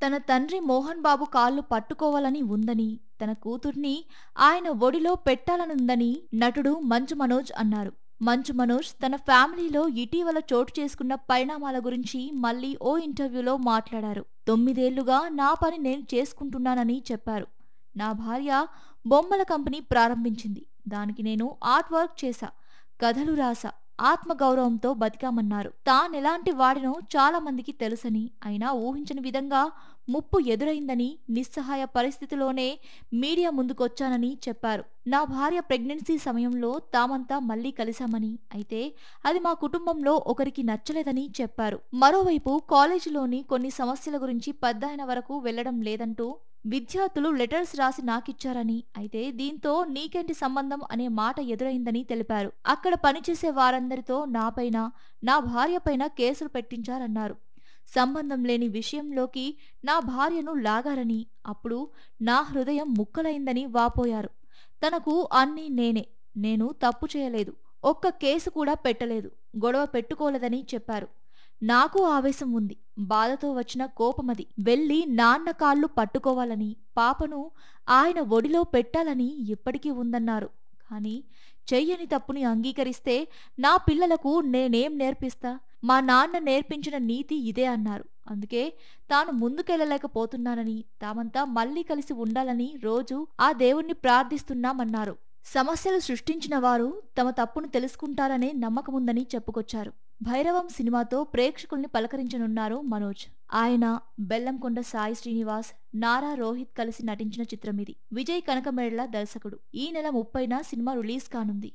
తన తండ్రి మోహన్ బాబు కాళ్ళు పట్టుకోవాలని ఉందని, తన కూతుర్ని ఆయన ఒడిలో పెట్టాలనుందని నటుడు మంచు మనోజ్ అన్నారు. మంచు మనోజ్ తన ఫ్యామిలీలో ఇటీవల చోటు చేసుకున్న పరిణామాల గురించి మళ్ళీ ఓ ఇంటర్వ్యూలో మాట్లాడారు. 9 ఏళ్లుగా నా పని నేను చేసుకుంటున్నానని చెప్పారు. నా భార్య బొమ్మల కంపెనీ ప్రారంభించింది. దానికి నేను ఆర్ట్ వర్క్ చేశా, కథలు రాసా, ఆత్మగౌరవంతో బతికామన్నారు. తానెలాంటి వాడినో చాలా మందికి తెలుసని, అయినా ఊహించని విధంగా ముప్పు ఎదురైందని, నిస్సహాయ పరిస్థితిలోనే మీడియా ముందుకొచ్చానని చెప్పారు. నా భార్య ప్రెగ్నెన్సీ సమయంలో తామంతా మళ్లీ కలిశామని, అయితే అది మా కుటుంబంలో ఒకరికి నచ్చలేదని చెప్పారు. మరోవైపు కాలేజీలోని కొన్ని సమస్యల గురించి పెద్దాయన వరకు వెళ్లడం లేదంటూ విద్యార్థులు లెటర్స్ రాసి నాకిచ్చారని, అయితే దీంతో నీకేంటి సంబంధం అనే మాట ఎదురైందని తెలిపారు. అక్కడ పనిచేసే వారందరితో నాపైన, నా భార్యపైన కేసులు పెట్టించారన్నారు. సంబంధం లేని విషయంలోకి నా భార్యను లాగారని, అప్పుడు నా హృదయం ముక్కలైందని వాపోయారు. తనకు అన్నీ నేనే, నేను తప్పు చేయలేదు, ఒక్క కేసు కూడా పెట్టలేదు, గొడవ పెట్టుకోలేదని చెప్పారు. నాకు ఆవేశం ఉంది, బాధతో వచ్చిన కోపమది. వెళ్లి నాన్న కాళ్ళు పట్టుకోవాలని, పాపను ఆయన ఒడిలో పెట్టాలని ఇప్పటికీ ఉందన్నారు. కాని చెయ్యని తప్పుని అంగీకరిస్తే నా పిల్లలకు నేనేం నేర్పిస్తా? మా నాన్న నేర్పించిన నీతి ఇదే అన్నారు. అందుకే తాను ముందుకెళ్లలేకపోతున్నానని, తామంతా మళ్లీ కలిసి ఉండాలని రోజూ ఆ దేవుణ్ణి ప్రార్థిస్తున్నామన్నారు. సమస్యలు సృష్టించిన వారు తమ తప్పును తెలుసుకుంటారనే నమ్మకముందని చెప్పుకొచ్చారు. భైరవం సినిమాతో ప్రేక్షకుల్ని పలకరించనున్నారు మనోజ్. ఆయన, బెల్లంకొండ సాయి శ్రీనివాస్, నారా రోహిత్ కలిసి నటించిన చిత్రమిది. విజయ్ కనకమేడల దర్శకుడు. ఈ నెల 30న సినిమా రిలీజ్ కానుంది.